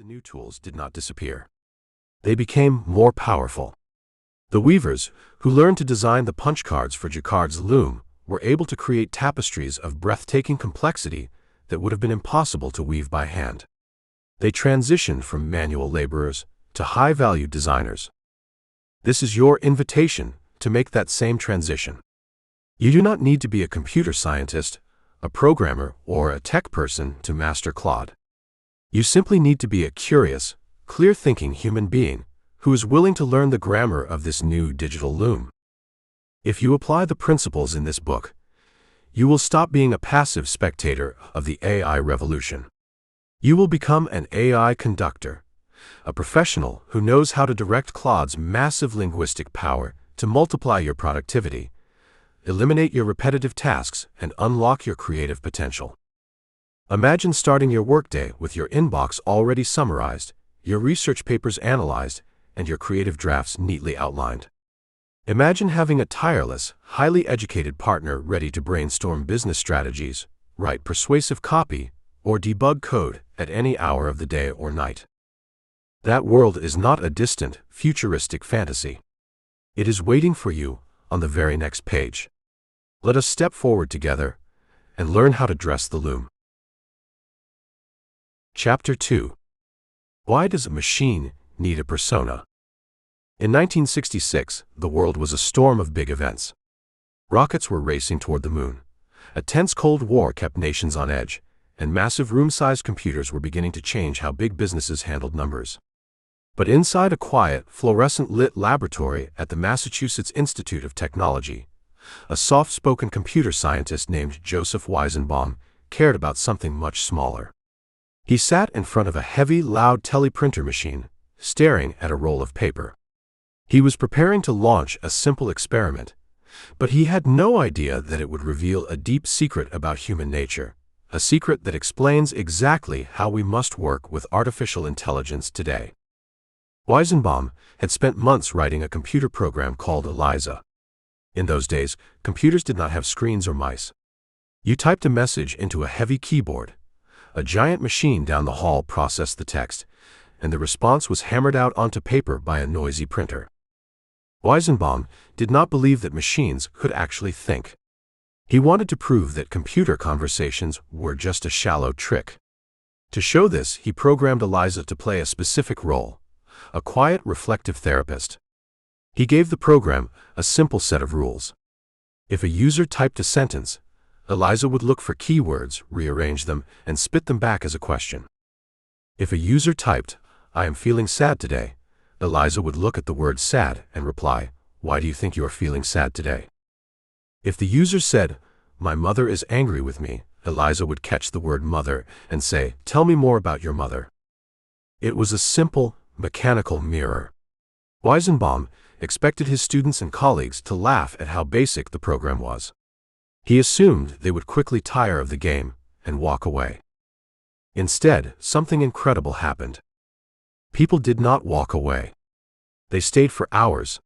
The new tools did not disappear. They became more powerful. The weavers, who learned to design the punch cards for Jacquard's loom, were able to create tapestries of breathtaking complexity that would have been impossible to weave by hand. They transitioned from manual laborers to high-value designers. This is your invitation to make that same transition. You do not need to be a computer scientist, a programmer, or a tech person to master Claude. You simply need to be a curious, clear-thinking human being who is willing to learn the grammar of this new digital loom. If you apply the principles in this book, you will stop being a passive spectator of the AI revolution. You will become an AI conductor, a professional who knows how to direct Claude's massive linguistic power to multiply your productivity, eliminate your repetitive tasks, and unlock your creative potential. Imagine starting your workday with your inbox already summarized, your research papers analyzed, and your creative drafts neatly outlined. Imagine having a tireless, highly educated partner ready to brainstorm business strategies, write persuasive copy, or debug code at any hour of the day or night. That world is not a distant, futuristic fantasy. It is waiting for you on the very next page. Let us step forward together and learn how to dress the loom. Chapter 2. Why does a machine need a persona? In 1966, the world was a storm of big events. Rockets were racing toward the moon. A tense Cold War kept nations on edge, and massive room-sized computers were beginning to change how big businesses handled numbers. But inside a quiet, fluorescent-lit laboratory at the Massachusetts Institute of Technology, a soft-spoken computer scientist named Joseph Weizenbaum cared about something much smaller. He sat in front of a heavy, loud teleprinter machine, staring at a roll of paper. He was preparing to launch a simple experiment, but he had no idea that it would reveal a deep secret about human nature, a secret that explains exactly how we must work with artificial intelligence today. Weizenbaum had spent months writing a computer program called ELIZA. In those days, computers did not have screens or mice. You typed a message into a heavy keyboard. A giant machine down the hall processed the text, and the response was hammered out onto paper by a noisy printer. Weizenbaum did not believe that machines could actually think. He wanted to prove that computer conversations were just a shallow trick. To show this, he programmed ELIZA to play a specific role, a quiet, reflective therapist. He gave the program a simple set of rules. If a user typed a sentence, ELIZA would look for keywords, rearrange them, and spit them back as a question. If a user typed, "I am feeling sad today," ELIZA would look at the word sad and reply, "Why do you think you are feeling sad today?" If the user said, "My mother is angry with me," ELIZA would catch the word mother and say, "Tell me more about your mother." It was a simple, mechanical mirror. Weizenbaum expected his students and colleagues to laugh at how basic the program was. He assumed they would quickly tire of the game and walk away. Instead, something incredible happened. People did not walk away. They stayed for hours.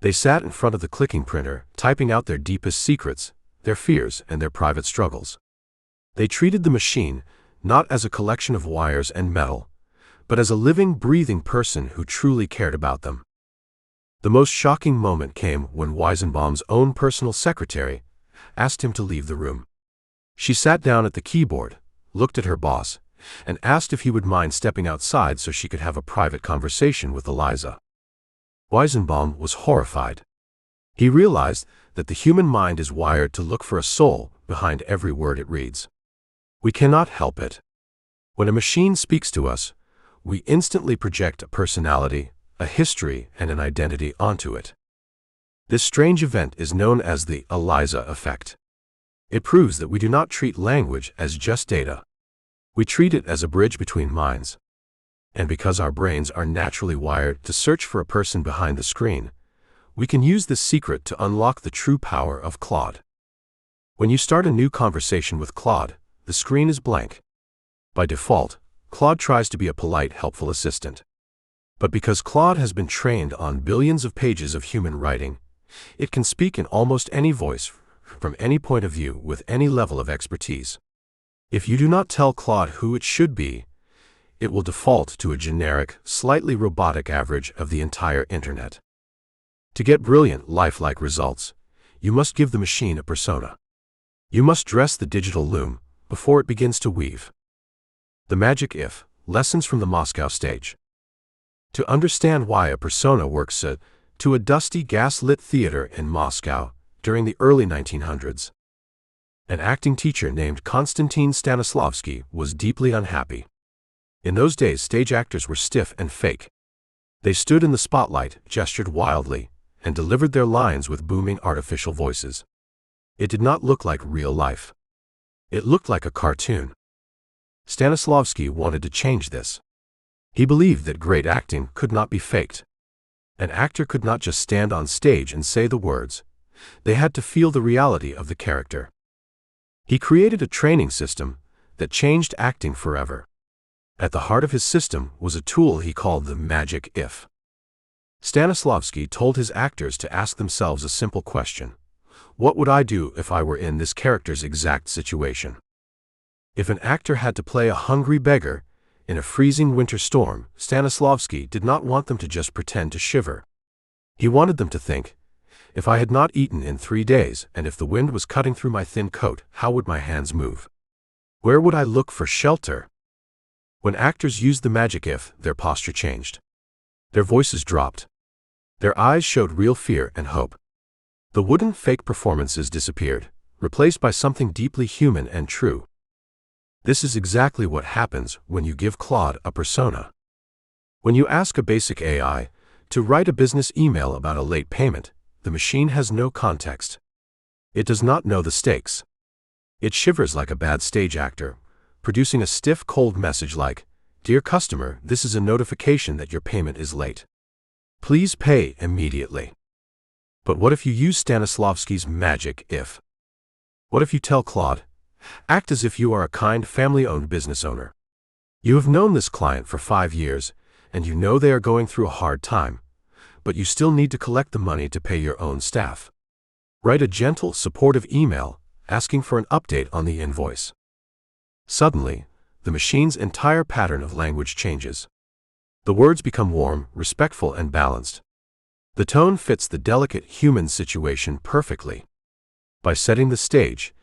They sat in front of the clicking printer, typing out their deepest secrets, their fears, and their private struggles. They treated the machine not as a collection of wires and metal, but as a living, breathing person who truly cared about them. The most shocking moment came when Weizenbaum's own personal secretary asked him to leave the room. She sat down at the keyboard, looked at her boss, and asked if he would mind stepping outside so she could have a private conversation with ELIZA. Weizenbaum was horrified. He realized that the human mind is wired to look for a soul behind every word it reads. We cannot help it. When a machine speaks to us, we instantly project a personality, a history, and an identity onto it. This strange event is known as the ELIZA effect. It proves that we do not treat language as just data. We treat it as a bridge between minds. And because our brains are naturally wired to search for a person behind the screen, we can use this secret to unlock the true power of Claude. When you start a new conversation with Claude, the screen is blank. By default, Claude tries to be a polite, helpful assistant. But because Claude has been trained on billions of pages of human writing, it can speak in almost any voice, from any point of view, with any level of expertise. If you do not tell Claude who it should be, it will default to a generic, slightly robotic average of the entire internet. To get brilliant, lifelike results, you must give the machine a persona. You must dress the digital loom before it begins to weave. The magic if, lessons from the Moscow stage. To understand why a persona works to a dusty gas-lit theater in Moscow during the early 1900s. An acting teacher named Konstantin Stanislavski was deeply unhappy. In those days, stage actors were stiff and fake. They stood in the spotlight, gestured wildly, and delivered their lines with booming artificial voices. It did not look like real life. It looked like a cartoon. Stanislavski wanted to change this. He believed that great acting could not be faked. An actor could not just stand on stage and say the words. They had to feel the reality of the character. He created a training system that changed acting forever. At the heart of his system was a tool he called the magic if. Stanislavski told his actors to ask themselves a simple question. What would I do if I were in this character's exact situation? If an actor had to play a hungry beggar in a freezing winter storm, Stanislavski did not want them to just pretend to shiver. He wanted them to think, if I had not eaten in 3 days, and if the wind was cutting through my thin coat, how would my hands move? Where would I look for shelter? When actors used the magic if, their posture changed. Their voices dropped. Their eyes showed real fear and hope. The wooden fake performances disappeared, replaced by something deeply human and true. This is exactly what happens when you give Claude a persona. When you ask a basic AI to write a business email about a late payment, the machine has no context. It does not know the stakes. It shivers like a bad stage actor, producing a stiff, cold message like, "Dear customer, this is a notification that your payment is late. Please pay immediately." But what if you use Stanislavski's magic if? What if you tell Claude, act as if you are a kind, family-owned business owner. You have known this client for 5 years, and you know they are going through a hard time, but you still need to collect the money to pay your own staff. Write a gentle, supportive email asking for an update on the invoice. Suddenly, the machine's entire pattern of language changes. The words become warm, respectful, and balanced. The tone fits the delicate human situation perfectly. By setting the stage,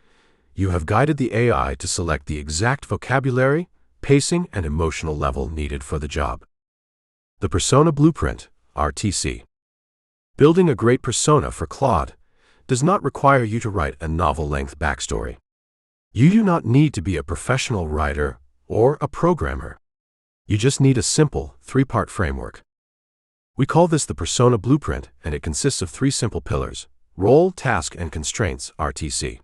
you have guided the AI to select the exact vocabulary, pacing, and emotional level needed for the job. The Persona Blueprint, RTC. Building a great persona for Claude does not require you to write a novel-length backstory. You do not need to be a professional writer or a programmer. You just need a simple, 3-part framework. We call this the Persona Blueprint, and it consists of 3 simple pillars: role, task, and constraints, RTC.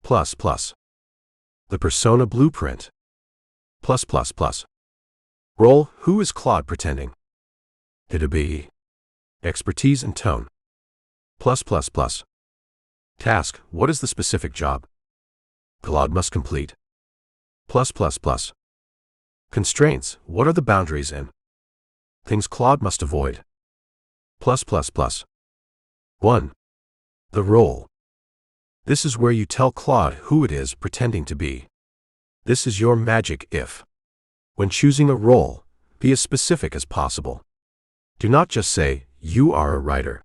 The Persona Blueprint. Role, who is Claude pretending to be? Expertise and tone. Task, what is the specific job Claude must complete? Constraints, what are the boundaries and things Claude must avoid? 1. The role. This is where you tell Claude who it is pretending to be. This is your magic if. When choosing a role, be as specific as possible. Do not just say, you are a writer.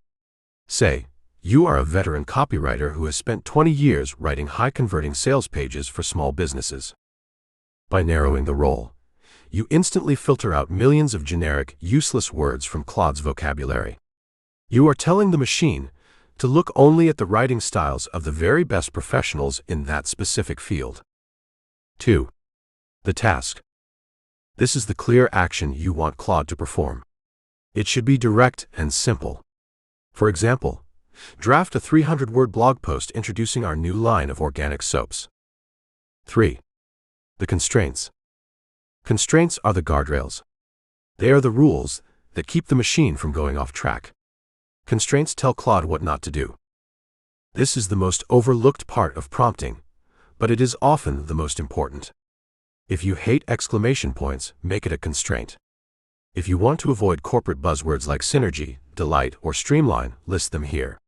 Say, you are a veteran copywriter who has spent 20 years writing high-converting sales pages for small businesses. By narrowing the role, you instantly filter out millions of generic, useless words from Claude's vocabulary. You are telling the machine to look only at the writing styles of the very best professionals in that specific field. 2. The task. This is the clear action you want Claude to perform. It should be direct and simple. For example, draft a 300-word blog post introducing our new line of organic soaps. 3. The constraints. Constraints are the guardrails. They are the rules that keep the machine from going off track. Constraints tell Claude what not to do. This is the most overlooked part of prompting, but it is often the most important. If you hate exclamation points, make it a constraint. If you want to avoid corporate buzzwords like synergy, delight, or streamline, list them here.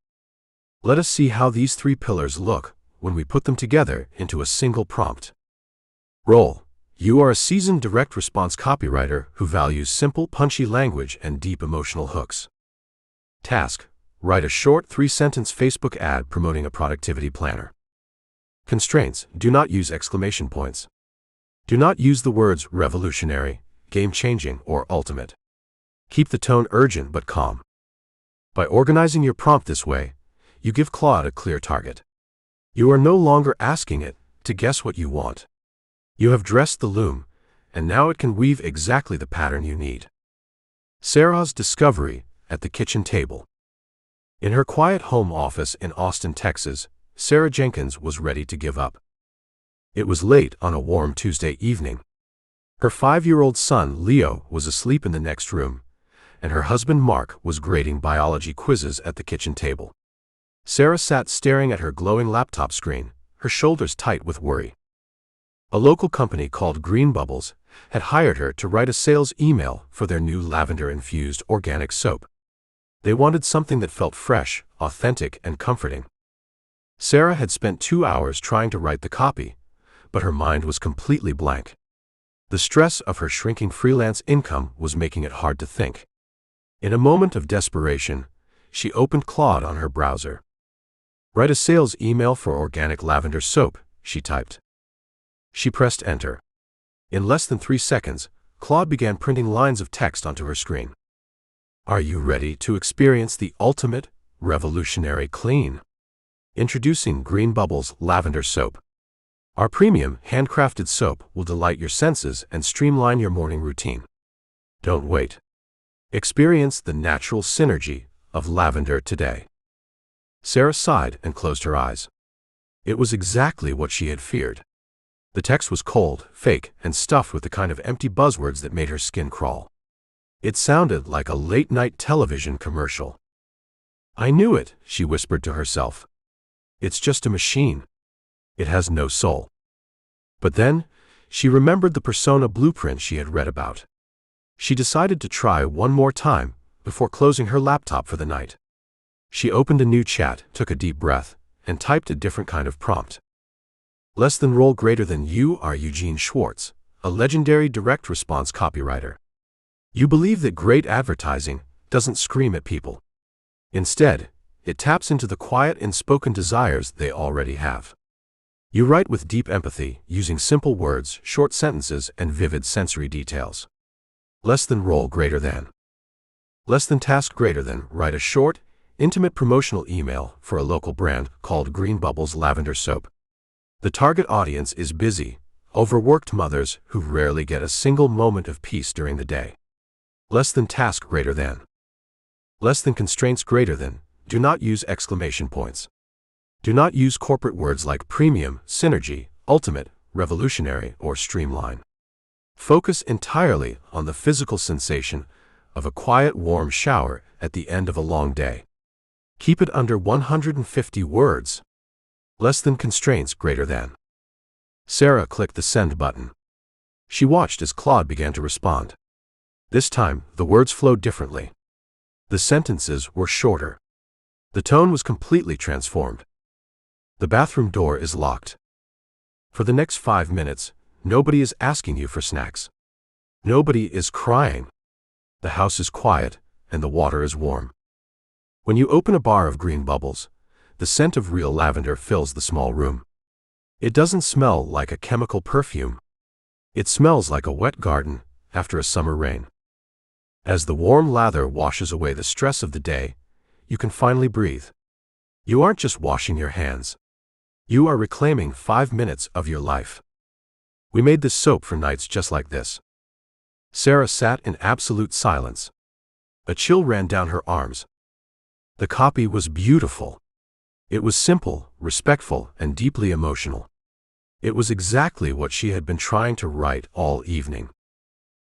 Let us see how these 3 pillars look when we put them together into a single prompt. Role. You are a seasoned direct response copywriter who values simple, punchy language and deep emotional hooks. Task: write a short 3-sentence Facebook ad promoting a productivity planner. Constraints: do not use exclamation points. Do not use the words revolutionary, game-changing, or ultimate. Keep the tone urgent but calm. By organizing your prompt this way, you give Claude a clear target. You are no longer asking it to guess what you want. You have dressed the loom, and now it can weave exactly the pattern you need. Sarah's discovery at the kitchen table. In her quiet home office in Austin, Texas, Sarah Jenkins was ready to give up. It was late on a warm Tuesday evening. Her 5-year-old son, Leo, was asleep in the next room, and her husband, Mark, was grading biology quizzes at the kitchen table. Sarah sat staring at her glowing laptop screen, her shoulders tight with worry. A local company called Green Bubbles had hired her to write a sales email for their new lavender-infused organic soap. They wanted something that felt fresh, authentic, and comforting. Sarah had spent 2 hours trying to write the copy, but her mind was completely blank. The stress of her shrinking freelance income was making it hard to think. In a moment of desperation, she opened Claude on her browser. "Write a sales email for organic lavender soap," she typed. She pressed enter. In less than 3 seconds, Claude began printing lines of text onto her screen. "Are you ready to experience the ultimate, revolutionary clean? Introducing Green Bubbles Lavender Soap. Our premium, handcrafted soap will delight your senses and streamline your morning routine. Don't wait. Experience the natural synergy of lavender today." Sarah sighed and closed her eyes. It was exactly what she had feared. The text was cold, fake, and stuffed with the kind of empty buzzwords that made her skin crawl. It sounded like a late-night television commercial. "I knew it," she whispered to herself. "It's just a machine. It has no soul." But then, she remembered the persona blueprint she had read about. She decided to try one more time before closing her laptop for the night. She opened a new chat, took a deep breath, and typed a different kind of prompt. "Less than roll greater than you are Eugene Schwartz, a legendary direct response copywriter. You believe that great advertising doesn't scream at people. Instead, it taps into the quiet unspoken desires they already have. You write with deep empathy, using simple words, short sentences, and vivid sensory details. Less than roll greater than. Less than task greater than. Write a short, intimate promotional email for a local brand called Green Bubbles Lavender Soap. The target audience is busy, overworked mothers who rarely get a single moment of peace during the day. Less than task greater than. Less than constraints greater than. Do not use exclamation points. Do not use corporate words like premium, synergy, ultimate, revolutionary, or streamline. Focus entirely on the physical sensation of a quiet, warm shower at the end of a long day. Keep it under 150 words. Less than constraints greater than." Sarah clicked the send button. She watched as Claude began to respond. This time, the words flowed differently. The sentences were shorter. The tone was completely transformed. "The bathroom door is locked. For the next 5 minutes, nobody is asking you for snacks. Nobody is crying. The house is quiet, and the water is warm. When you open a bar of Green Bubbles, the scent of real lavender fills the small room. It doesn't smell like a chemical perfume. It smells like a wet garden after a summer rain. As the warm lather washes away the stress of the day, you can finally breathe. You aren't just washing your hands. You are reclaiming 5 minutes of your life. We made this soap for nights just like this." Sarah sat in absolute silence. A chill ran down her arms. The copy was beautiful. It was simple, respectful, and deeply emotional. It was exactly what she had been trying to write all evening.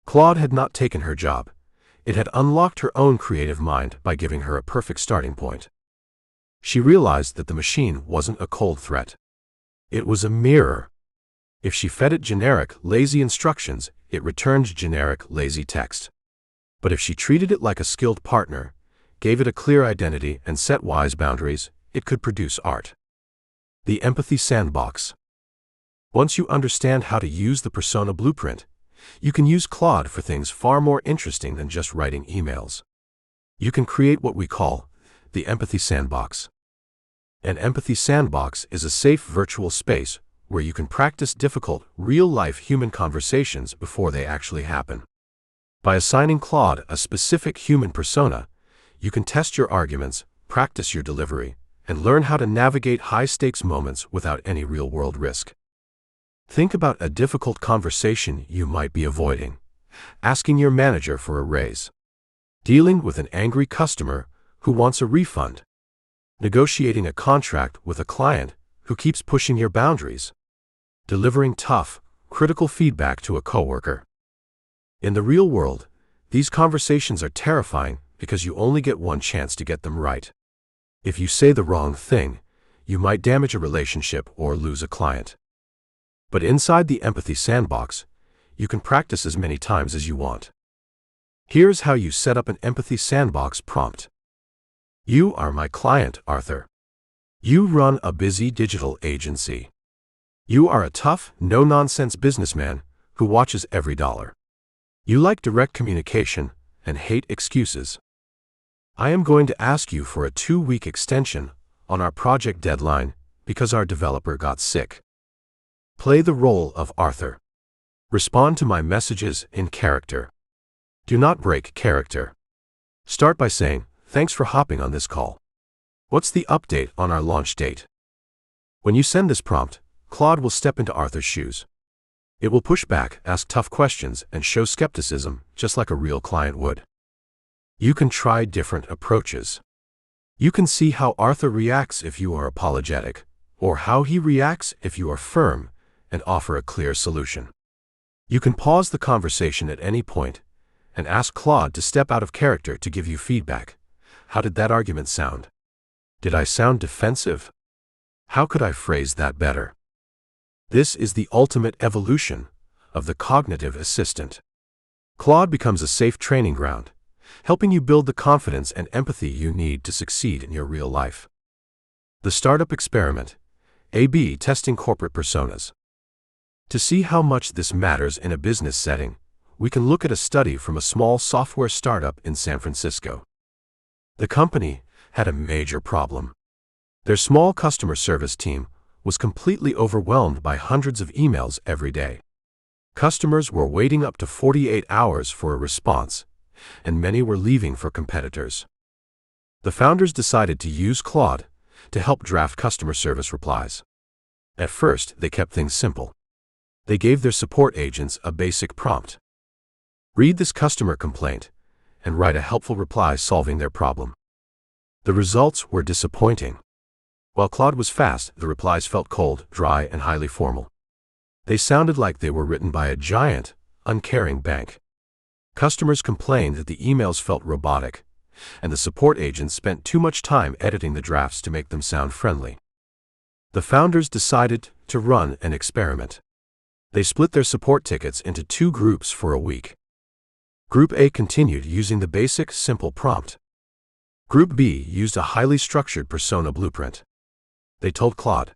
Claude had not taken her job. It had unlocked her own creative mind by giving her a perfect starting point. She realized that the machine wasn't a cold threat. It was a mirror. If she fed it generic, lazy instructions, it returned generic, lazy text. But if she treated it like a skilled partner, gave it a clear identity, and set wise boundaries, it could produce art. The empathy sandbox. Once you understand how to use the persona blueprint, you can use Claude for things far more interesting than just writing emails. You can create what we call the empathy sandbox. An empathy sandbox is a safe virtual space where you can practice difficult, real-life human conversations before they actually happen. By assigning Claude a specific human persona, you can test your arguments, practice your delivery, and learn how to navigate high-stakes moments without any real-world risk. Think about a difficult conversation you might be avoiding: asking your manager for a raise, dealing with an angry customer who wants a refund, negotiating a contract with a client who keeps pushing your boundaries, delivering tough, critical feedback to a coworker. In the real world, these conversations are terrifying because you only get one chance to get them right. If you say the wrong thing, you might damage a relationship or lose a client. But inside the empathy sandbox, you can practice as many times as you want. Here's how you set up an empathy sandbox prompt. You are my client, Arthur. You run a busy digital agency. You are a tough, no-nonsense businessman who watches every dollar. You like direct communication and hate excuses. I am going to ask you for a 2-week extension on our project deadline because our developer got sick. Play the role of Arthur. Respond to my messages in character. Do not break character. Start by saying, "Thanks for hopping on this call. What's the update on our launch date?" When you send this prompt, Claude will step into Arthur's shoes. It will push back, ask tough questions, and show skepticism, just like a real client would. You can try different approaches. You can see how Arthur reacts if you are apologetic, or how he reacts if you are firm and offer a clear solution. You can pause the conversation at any point and ask Claude to step out of character to give you feedback. How did that argument sound? Did I sound defensive? How could I phrase that better? This is the ultimate evolution of the cognitive assistant. Claude becomes a safe training ground, helping you build the confidence and empathy you need to succeed in your real life. The Startup Experiment: A/B Testing Corporate Personas. To see how much this matters in a business setting, we can look at a study from a small software startup in San Francisco. The company had a major problem. Their small customer service team was completely overwhelmed by hundreds of emails every day. Customers were waiting up to 48 hours for a response, and many were leaving for competitors. The founders decided to use Claude to help draft customer service replies. At first, they kept things simple. They gave their support agents a basic prompt: read this customer complaint and write a helpful reply solving their problem. The results were disappointing. While Claude was fast, the replies felt cold, dry, and highly formal. They sounded like they were written by a giant, uncaring bank. Customers complained that the emails felt robotic, and the support agents spent too much time editing the drafts to make them sound friendly. The founders decided to run an experiment. They split their support tickets into 2 groups for a week. Group A continued using the basic, simple prompt. Group B used a highly structured persona blueprint. They told Claude,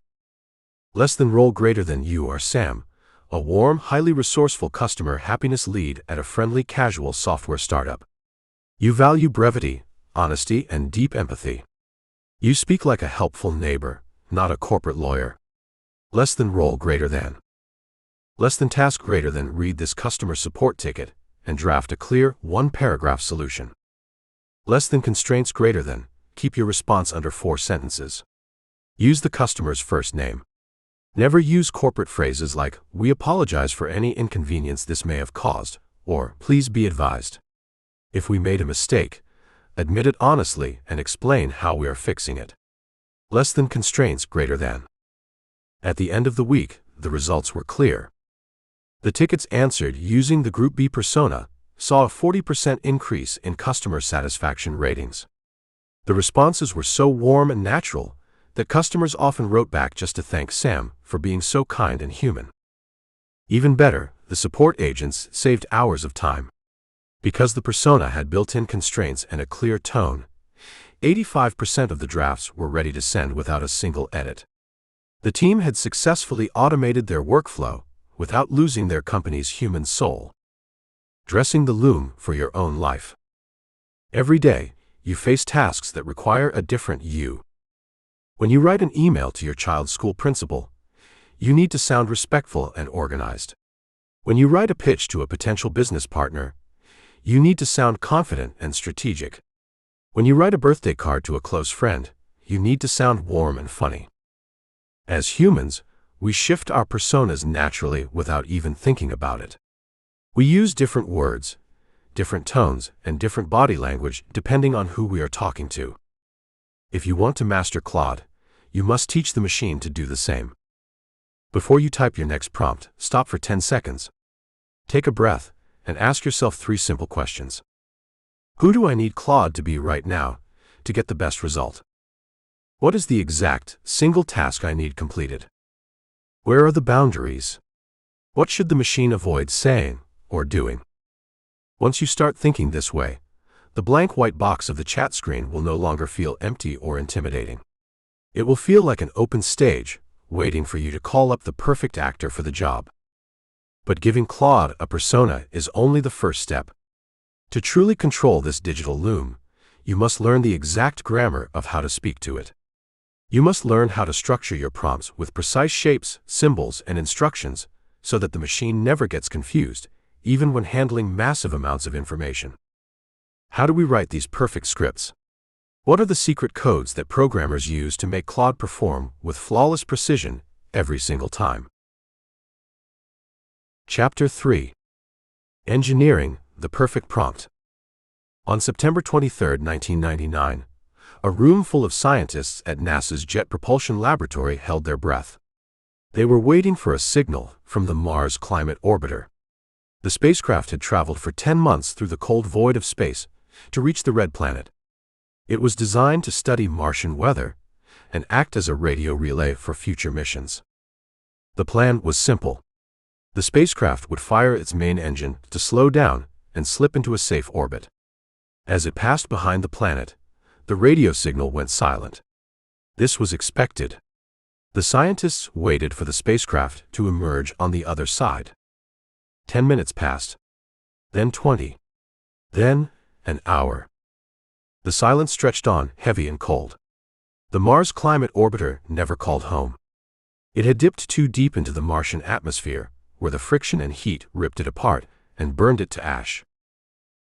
less than role greater than you are Sam, a warm, highly resourceful customer happiness lead at a friendly, casual software startup. You value brevity, honesty, and deep empathy. You speak like a helpful neighbor, not a corporate lawyer. Less than role greater than. Less than task greater than read this customer support ticket and draft a clear, 1-paragraph solution. Less than constraints greater than, keep your response under 4 sentences. Use the customer's first name. Never use corporate phrases like, "We apologize for any inconvenience this may have caused," or "Please be advised. If we made a mistake, admit it honestly and explain how we are fixing it." Less than constraints greater than. At the end of the week, the results were clear. The tickets answered using the Group B persona saw a 40% increase in customer satisfaction ratings. The responses were so warm and natural that customers often wrote back just to thank Sam for being so kind and human. Even better, the support agents saved hours of time. Because the persona had built-in constraints and a clear tone, 85% of the drafts were ready to send without a single edit. The team had successfully automated their workflow without losing their company's human soul. Dressing the loom for your own life. Every day, you face tasks that require a different you. When you write an email to your child's school principal, you need to sound respectful and organized. When you write a pitch to a potential business partner, you need to sound confident and strategic. When you write a birthday card to a close friend, you need to sound warm and funny. As humans, we shift our personas naturally without even thinking about it. We use different words, different tones, and different body language depending on who we are talking to. If you want to master Claude, you must teach the machine to do the same. Before you type your next prompt, stop for 10 seconds. Take a breath and ask yourself 3 simple questions. Who do I need Claude to be right now to get the best result? What is the exact, single task I need completed? Where are the boundaries? What should the machine avoid saying or doing? Once you start thinking this way, the blank white box of the chat screen will no longer feel empty or intimidating. It will feel like an open stage, waiting for you to call up the perfect actor for the job. But giving Claude a persona is only the first step. To truly control this digital loom, you must learn the exact grammar of how to speak to it. You must learn how to structure your prompts with precise shapes, symbols, and instructions so that the machine never gets confused, even when handling massive amounts of information. How do we write these perfect scripts? What are the secret codes that programmers use to make Claude perform with flawless precision every single time? Chapter 3. Engineering the Perfect Prompt. On September 23, 1999, a room full of scientists at NASA's Jet Propulsion Laboratory held their breath. They were waiting for a signal from the Mars Climate Orbiter. The spacecraft had traveled for 10 months through the cold void of space to reach the red planet. It was designed to study Martian weather and act as a radio relay for future missions. The plan was simple. The spacecraft would fire its main engine to slow down and slip into a safe orbit. As it passed behind the planet, the radio signal went silent. This was expected. The scientists waited for the spacecraft to emerge on the other side. 10 minutes passed. Then 20. Then an hour. The silence stretched on, heavy and cold. The Mars Climate Orbiter never called home. It had dipped too deep into the Martian atmosphere, where the friction and heat ripped it apart and burned it to ash.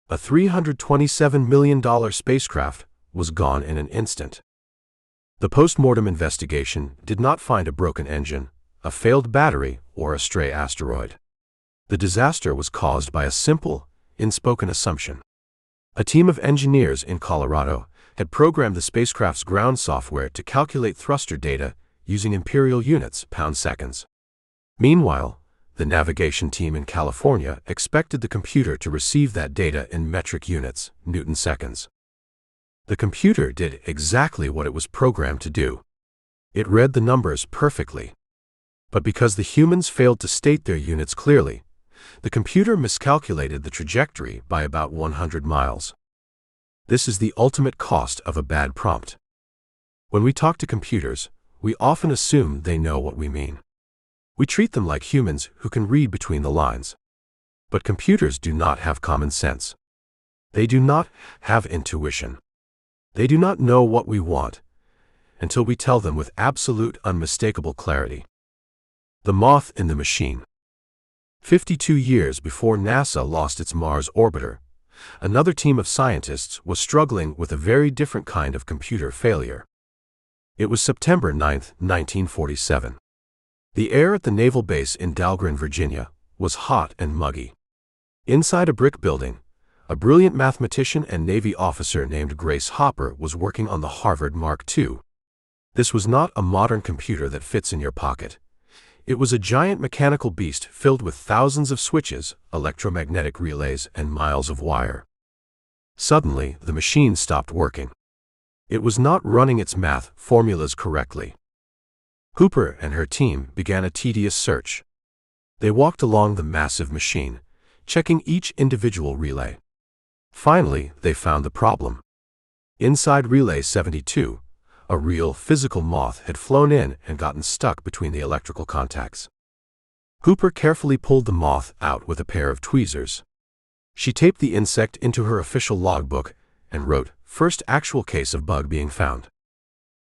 A $327 million spacecraft was gone in an instant. The post-mortem investigation did not find a broken engine, a failed battery, or a stray asteroid. The disaster was caused by a simple, unspoken assumption. A team of engineers in Colorado had programmed the spacecraft's ground software to calculate thruster data using imperial units, pound-seconds. Meanwhile, the navigation team in California expected the computer to receive that data in metric units, newton-seconds. The computer did exactly what it was programmed to do. It read the numbers perfectly. But because the humans failed to state their units clearly, the computer miscalculated the trajectory by about 100 miles. This is the ultimate cost of a bad prompt. When we talk to computers, we often assume they know what we mean. We treat them like humans who can read between the lines. But computers do not have common sense. They do not have intuition. They do not know what we want until we tell them with absolute, unmistakable clarity. The moth in the machine. 52 years before NASA lost its Mars orbiter, another team of scientists was struggling with a very different kind of computer failure. It was September 9, 1947. The air at the naval base in Dahlgren, Virginia, was hot and muggy. Inside a brick building, a brilliant mathematician and Navy officer named Grace Hopper was working on the Harvard Mark II. This was not a modern computer that fits in your pocket. It was a giant mechanical beast filled with thousands of switches, electromagnetic relays, and miles of wire. Suddenly, the machine stopped working. It was not running its math formulas correctly. Hooper and her team began a tedious search. They walked along the massive machine, checking each individual relay. Finally, they found the problem. Inside Relay 72, A real, physical moth had flown in and gotten stuck between the electrical contacts. Hooper carefully pulled the moth out with a pair of tweezers. She taped the insect into her official logbook and wrote, "First actual case of bug being found."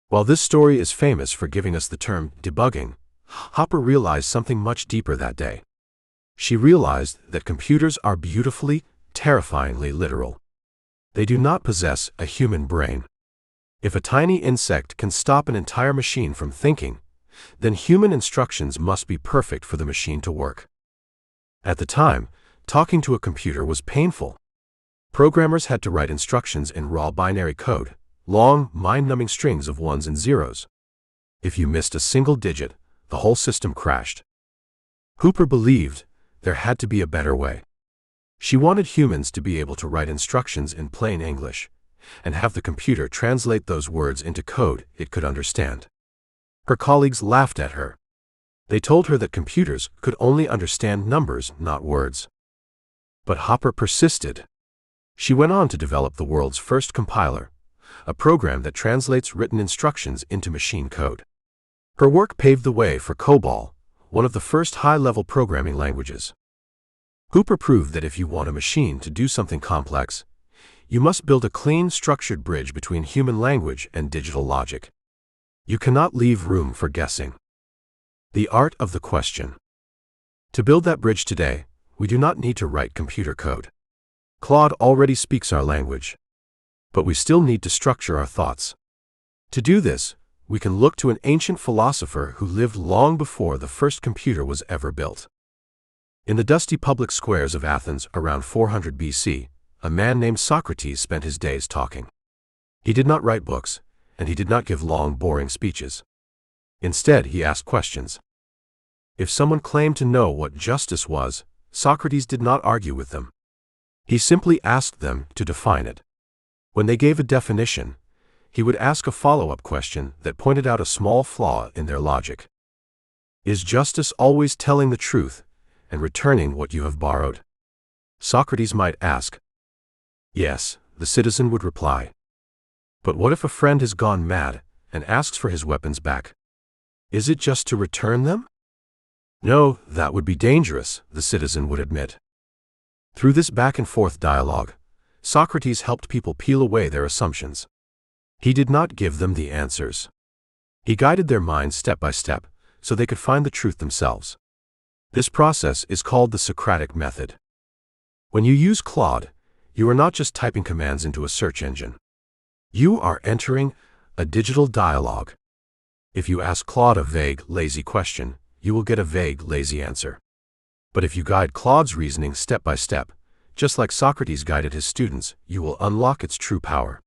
While this story is famous for giving us the term debugging, Hopper realized something much deeper that day. She realized that computers are beautifully, terrifyingly literal. They do not possess a human brain. If a tiny insect can stop an entire machine from thinking, then human instructions must be perfect for the machine to work. At the time, talking to a computer was painful. Programmers had to write instructions in raw binary code, long, mind-numbing strings of ones and zeros. If you missed a single digit, the whole system crashed. Hooper believed there had to be a better way. She wanted humans to be able to write instructions in plain English, and have the computer translate those words into code it could understand. Her colleagues laughed at her. They told her that computers could only understand numbers, not words. But Hopper persisted. She went on to develop the world's first compiler, a program that translates written instructions into machine code. Her work paved the way for COBOL, one of the first high-level programming languages. Hooper proved that if you want a machine to do something complex, you must build a clean, structured bridge between human language and digital logic. You cannot leave room for guessing. The art of the question. To build that bridge today, we do not need to write computer code. Claude already speaks our language. But we still need to structure our thoughts. To do this, we can look to an ancient philosopher who lived long before the first computer was ever built. In the dusty public squares of Athens around 400 BC, a man named Socrates spent his days talking. He did not write books, and he did not give long, boring speeches. Instead, he asked questions. If someone claimed to know what justice was, Socrates did not argue with them. He simply asked them to define it. When they gave a definition, he would ask a follow-up question that pointed out a small flaw in their logic. Is justice always telling the truth and returning what you have borrowed? Socrates might ask. Yes, the citizen would reply. But what if a friend has gone mad and asks for his weapons back? Is it just to return them? No, that would be dangerous, the citizen would admit. Through this back-and-forth dialogue, Socrates helped people peel away their assumptions. He did not give them the answers. He guided their minds step by step so they could find the truth themselves. This process is called the Socratic method. When you use Claude, you are not just typing commands into a search engine. You are entering a digital dialogue. If you ask Claude a vague, lazy question, you will get a vague, lazy answer. But if you guide Claude's reasoning step by step, just like Socrates guided his students, you will unlock its true power.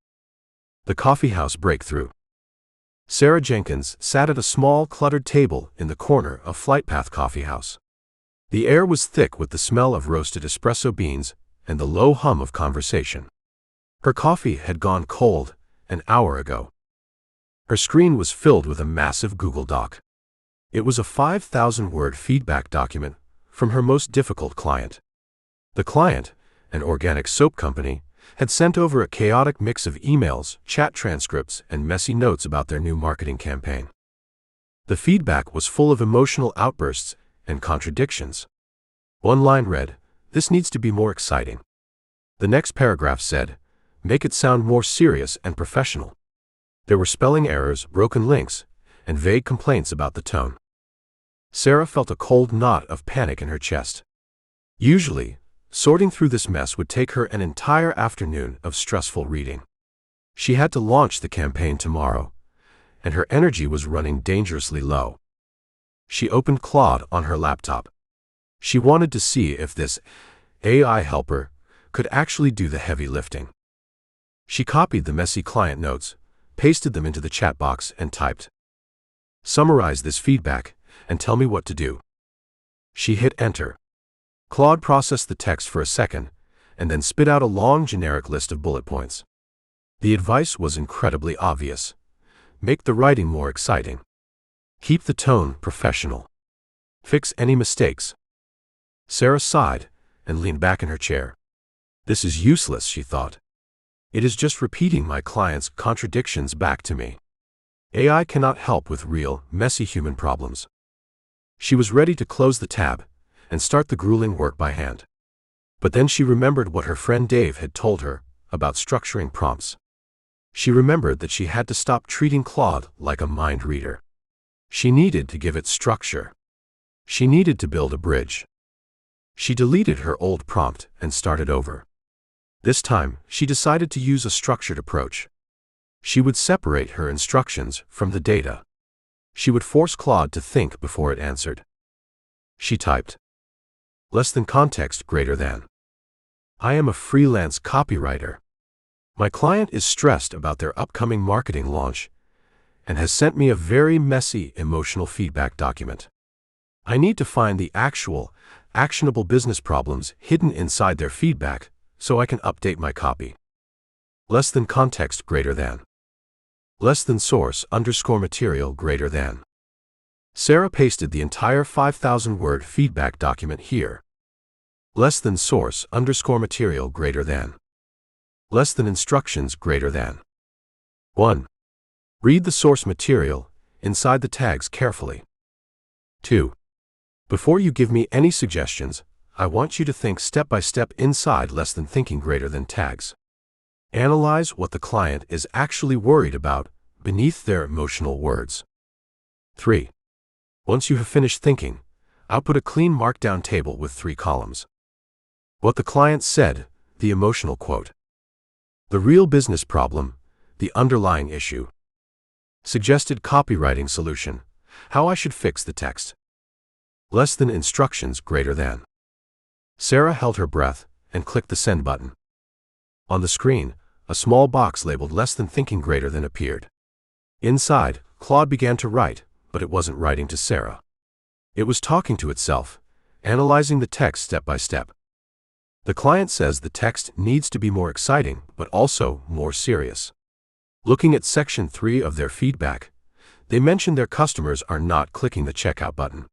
The coffeehouse breakthrough. Sarah Jenkins sat at a small, cluttered table in the corner of Flight Path Coffeehouse. The air was thick with the smell of roasted espresso beans and the low hum of conversation. Her coffee had gone cold an hour ago. Her screen was filled with a massive Google Doc. It was a 5,000-word feedback document from her most difficult client. The client, an organic soap company, had sent over a chaotic mix of emails, chat transcripts, and messy notes about their new marketing campaign. The feedback was full of emotional outbursts and contradictions. One line read, "This needs to be more exciting." The next paragraph said, "Make it sound more serious and professional." There were spelling errors, broken links, and vague complaints about the tone. Sarah felt a cold knot of panic in her chest. Usually, sorting through this mess would take her an entire afternoon of stressful reading. She had to launch the campaign tomorrow, and her energy was running dangerously low. She opened Claude on her laptop. She wanted to see if this AI helper could actually do the heavy lifting. She copied the messy client notes, pasted them into the chat box, and typed, "Summarize this feedback and tell me what to do." She hit enter. Claude processed the text for a second and then spit out a long generic list of bullet points. The advice was incredibly obvious. Make the writing more exciting. Keep the tone professional. Fix any mistakes. Sarah sighed and leaned back in her chair. This is useless, she thought. It is just repeating my client's contradictions back to me. AI cannot help with real, messy human problems. She was ready to close the tab and start the grueling work by hand. But then she remembered what her friend Dave had told her about structuring prompts. She remembered that she had to stop treating Claude like a mind reader. She needed to give it structure. She needed to build a bridge. She deleted her old prompt and started over. This time, she decided to use a structured approach. She would separate her instructions from the data. She would force Claude to think before it answered. She typed, less than context greater than. I am a freelance copywriter. My client is stressed about their upcoming marketing launch and has sent me a very messy emotional feedback document. I need to find the actual, actionable business problems hidden inside their feedback so I can update my copy. Less than context greater than. Less than source _ material greater than. Sarah pasted the entire 5,000-word feedback document here. Less than source _ material greater than. Less than instructions greater than. 1. Read the source material inside the tags carefully. 2. Before you give me any suggestions, I want you to think step by step inside less than thinking greater than tags. Analyze what the client is actually worried about beneath their emotional words. 3. Once you have finished thinking, output a clean markdown table with 3 columns. What the client said, the emotional quote. The real business problem, the underlying issue. Suggested copywriting solution, how I should fix the text. Less than instructions greater than. Sarah held her breath and clicked the send button. On the screen, a small box labeled less than thinking greater than appeared. Inside, Claude began to write, but it wasn't writing to Sarah. It was talking to itself, analyzing the text step by step. The client says the text needs to be more exciting, but also more serious. Looking at section 3 of their feedback, they mention their customers are not clicking the checkout button.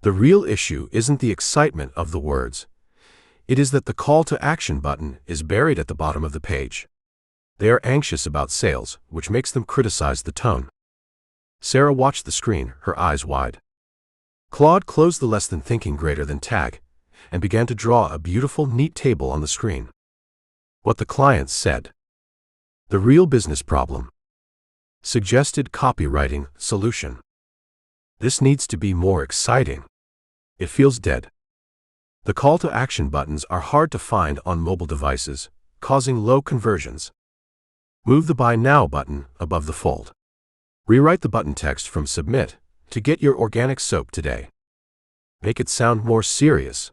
The real issue isn't the excitement of the words. It is that the call to action button is buried at the bottom of the page. They are anxious about sales, which makes them criticize the tone. Sarah watched the screen, her eyes wide. Claude closed the less than thinking greater than tag and began to draw a beautiful, neat table on the screen. What the client said. The real business problem. Suggested copywriting solution. This needs to be more exciting. It feels dead. The call to action buttons are hard to find on mobile devices, causing low conversions. Move the Buy Now button above the fold. Rewrite the button text from Submit to Get Your Organic Soap Today. Make it sound more serious.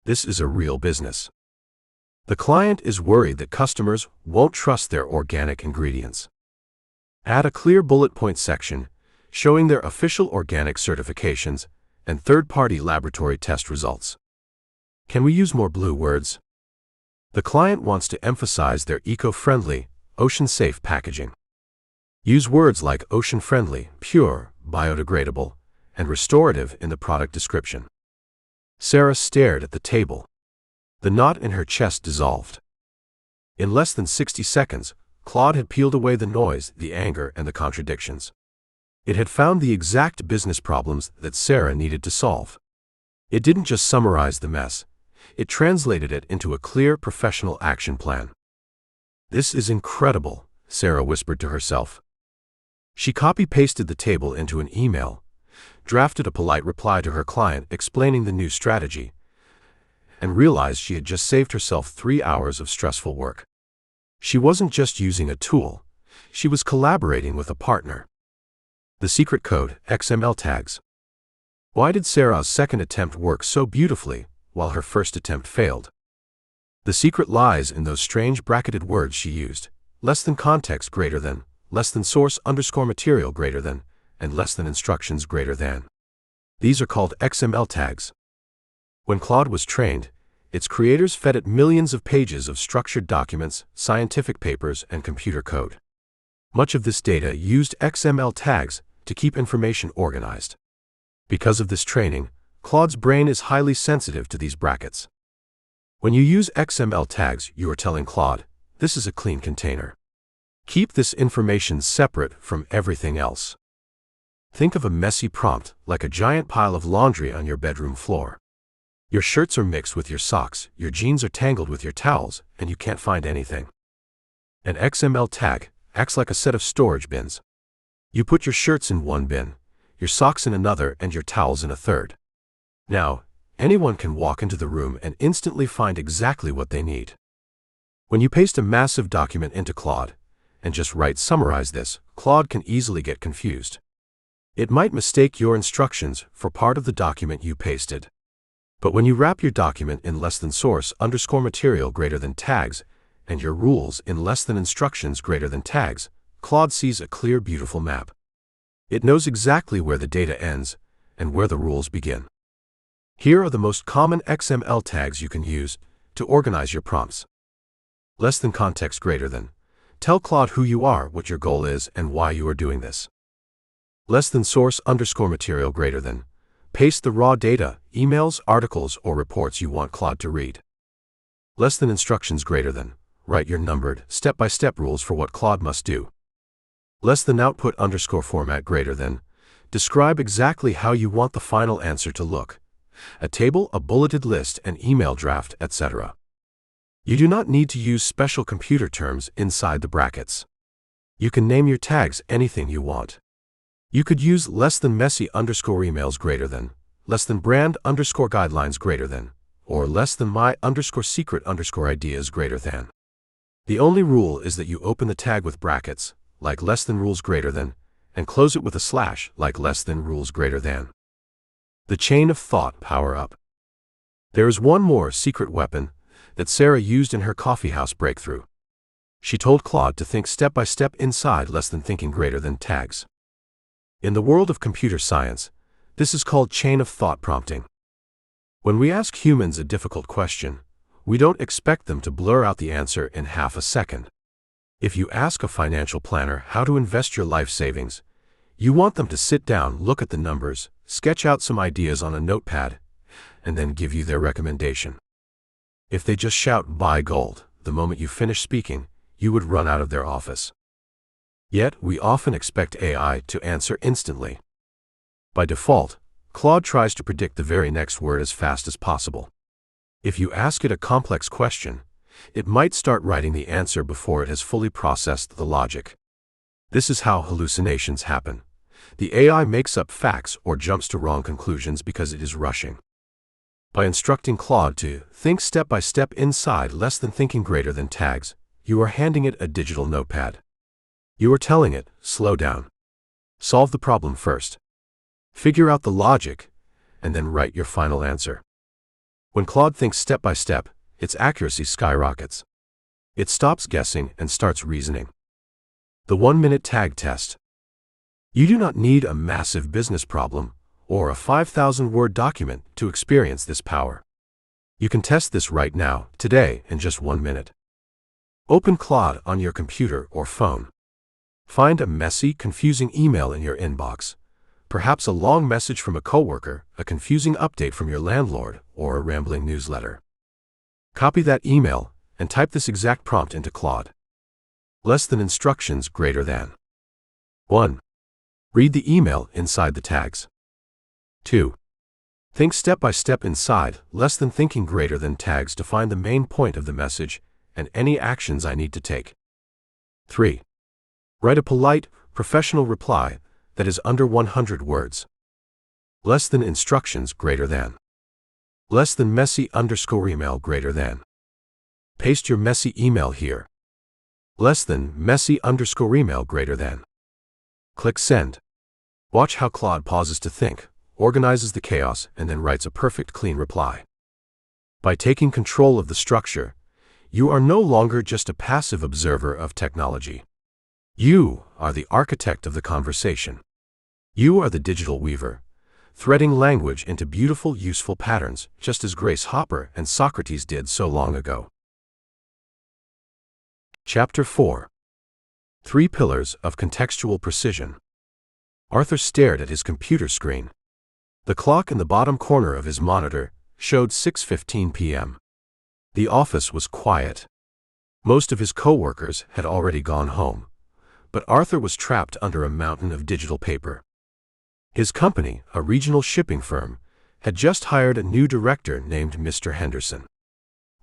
This is a real business. The client is worried that customers won't trust their organic ingredients. Add a clear bullet point section showing their official organic certifications and third-party laboratory test results. Can we use more blue words? The client wants to emphasize their eco-friendly, ocean-safe packaging. Use words like ocean-friendly, pure, biodegradable, and restorative in the product description. Sarah stared at the table. The knot in her chest dissolved. In less than 60 seconds, Claude had peeled away the noise, the anger, and the contradictions. It had found the exact business problems that Sarah needed to solve. It didn't just summarize the mess, it translated it into a clear professional action plan. This is incredible, Sarah whispered to herself. She copy-pasted the table into an email, drafted a polite reply to her client explaining the new strategy, and realized she had just saved herself 3 hours of stressful work. She wasn't just using a tool, she was collaborating with a partner. The secret code, XML tags. Why did Sarah's second attempt work so beautifully, while her first attempt failed? The secret lies in those strange bracketed words she used, less than context greater than, less than source _ material greater than, and less than instructions greater than. These are called XML tags. When Claude was trained, its creators fed it millions of pages of structured documents, scientific papers, and computer code. Much of this data used XML tags to keep information organized. Because of this training, Claude's brain is highly sensitive to these brackets. When you use XML tags, you are telling Claude, this is a clean container. Keep this information separate from everything else. Think of a messy prompt like a giant pile of laundry on your bedroom floor. Your shirts are mixed with your socks, your jeans are tangled with your towels, and you can't find anything. An XML tag acts like a set of storage bins. You put your shirts in one bin, your socks in another, and your towels in a third. Now, anyone can walk into the room and instantly find exactly what they need. When you paste a massive document into Claude and just write "summarize this," Claude can easily get confused. It might mistake your instructions for part of the document you pasted. But when you wrap your document in less than source underscore material greater than tags and your rules in less than instructions greater than tags, Claude sees a clear, beautiful map. It knows exactly where the data ends and where the rules begin. Here are the most common XML tags you can use to organize your prompts. Less than context greater than. Tell Claude who you are, what your goal is, and why you are doing this. Less than source underscore material greater than. Paste the raw data, emails, articles, or reports you want Claude to read. Less than instructions greater than. Write your numbered, step-by-step rules for what Claude must do. Less than output underscore format greater than. Describe exactly how you want the final answer to look. A table, a bulleted list, an email draft, etc. You do not need to use special computer terms inside the brackets. You can name your tags anything you want. You could use less than messy underscore emails greater than, less than brand underscore guidelines greater than, or less than my underscore secret underscore ideas greater than. The only rule is that you open the tag with brackets, like less than rules greater than, and close it with a slash, like less than rules greater than. The chain of thought power up. There is one more secret weapon that Sarah used in her coffeehouse breakthrough. She told Claude to think step by step inside less than thinking greater than tags. In the world of computer science, this is called chain of thought prompting. When we ask humans a difficult question, we don't expect them to blur out the answer in half a second. If you ask a financial planner how to invest your life savings, you want them to sit down, look at the numbers, sketch out some ideas on a notepad, and then give you their recommendation. If they just shout "buy gold" the moment you finish speaking, you would run out of their office. Yet, we often expect AI to answer instantly. By default, Claude tries to predict the very next word as fast as possible. If you ask it a complex question, it might start writing the answer before it has fully processed the logic. This is how hallucinations happen. The AI makes up facts or jumps to wrong conclusions because it is rushing. By instructing Claude to think step by step inside less than thinking greater than tags, you are handing it a digital notepad. You are telling it, slow down. Solve the problem first. Figure out the logic, and then write your final answer. When Claude thinks step by step, its accuracy skyrockets. It stops guessing and starts reasoning. The 1-minute tag test. You do not need a massive business problem or a 5,000-word document to experience this power. You can test this right now, today, in just 1 minute. Open Claude on your computer or phone. Find a messy, confusing email in your inbox, perhaps a long message from a coworker, a confusing update from your landlord, or a rambling newsletter. Copy that email and type this exact prompt into Claude. Less than instructions greater than. 1. Read the email inside the tags. 2. Think step by step inside less than thinking greater than tags to find the main point of the message and any actions I need to take. 3. Write a polite, professional reply that is under 100 words. Less than instructions greater than. Less than messy underscore email greater than. Paste your messy email here. Less than messy underscore email greater than. Click send. Watch how Claude pauses to think, organizes the chaos, and then writes a perfect, clean reply. By taking control of the structure, you are no longer just a passive observer of technology. You are the architect of the conversation. You are the digital weaver, threading language into beautiful, useful patterns, just as Grace Hopper and Socrates did so long ago. Chapter 4. 3 Pillars of Contextual Precision. Arthur stared at his computer screen. The clock in the bottom corner of his monitor showed 6:15 p.m. The office was quiet. Most of his coworkers had already gone home, but Arthur was trapped under a mountain of digital paper. His company, a regional shipping firm, had just hired a new director named Mr. Henderson.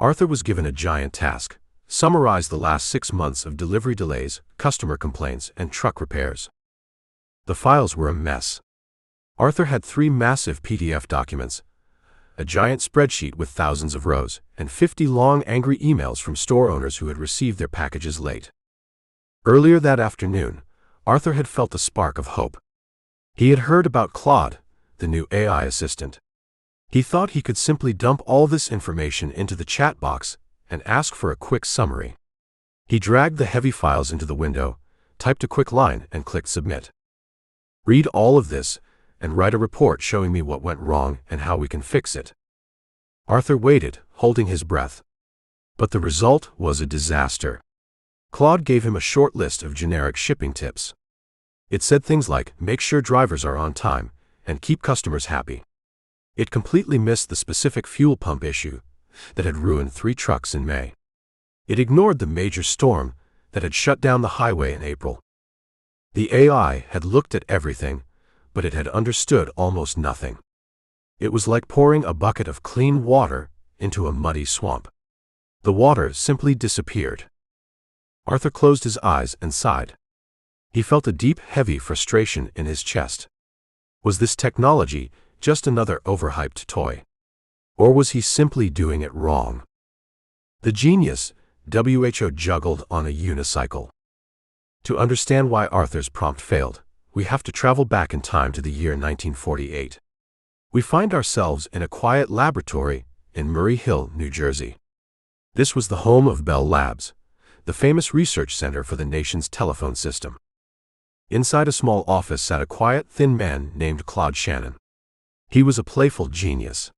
Arthur was given a giant task: summarize the last 6 months of delivery delays, customer complaints, and truck repairs. The files were a mess. Arthur had 3 massive PDF documents, a giant spreadsheet with thousands of rows, and 50 long, angry emails from store owners who had received their packages late. Earlier that afternoon, Arthur had felt a spark of hope. He had heard about Claude, the new AI assistant. He thought he could simply dump all this information into the chat box and ask for a quick summary. He dragged the heavy files into the window, typed a quick line, and clicked submit. Read all of this and write a report showing me what went wrong and how we can fix it. Arthur waited, holding his breath. But the result was a disaster. Claude gave him a short list of generic shipping tips. It said things like, make sure drivers are on time and keep customers happy. It completely missed the specific fuel pump issue that had ruined 3 trucks in May. It ignored the major storm that had shut down the highway in April. The AI had looked at everything, but it had understood almost nothing. It was like pouring a bucket of clean water into a muddy swamp. The water simply disappeared. Arthur closed his eyes and sighed. He felt a deep, heavy frustration in his chest. Was this technology just another overhyped toy? Or was he simply doing it wrong? The genius, WHO, juggled on a unicycle. To understand why Arthur's prompt failed, we have to travel back in time to the year 1948. We find ourselves in a quiet laboratory in Murray Hill, New Jersey. This was the home of Bell Labs, the famous research center for the nation's telephone system. Inside a small office sat a quiet, thin man named Claude Shannon. He was a playful genius.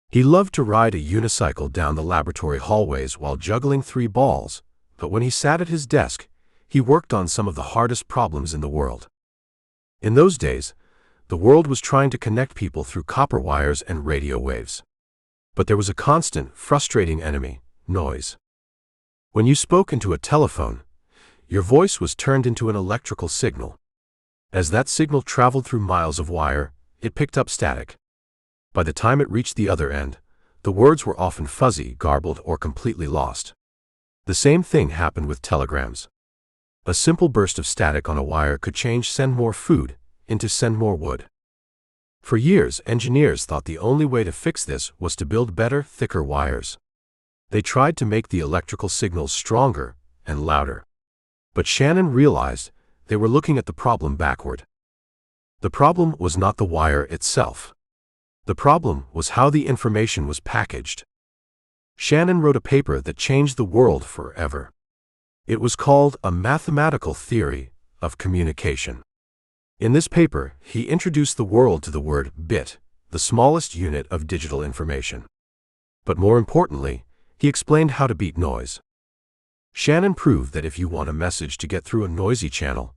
He loved to ride a unicycle down the laboratory hallways while juggling 3 balls, but when he sat at his desk, he worked on some of the hardest problems in the world. In those days, the world was trying to connect people through copper wires and radio waves. But there was a constant, frustrating enemy: noise. When you spoke into a telephone, your voice was turned into an electrical signal. As that signal traveled through miles of wire, it picked up static. By the time it reached the other end, the words were often fuzzy, garbled, or completely lost. The same thing happened with telegrams. A simple burst of static on a wire could change "send more food" into "send more wood." For years, engineers thought the only way to fix this was to build better, thicker wires. They tried to make the electrical signals stronger and louder. But Shannon realized they were looking at the problem backward. The problem was not the wire itself. The problem was how the information was packaged. Shannon wrote a paper that changed the world forever. It was called A Mathematical Theory of Communication. In this paper, he introduced the world to the word bit, the smallest unit of digital information. But more importantly, he explained how to beat noise. Shannon proved that if you want a message to get through a noisy channel,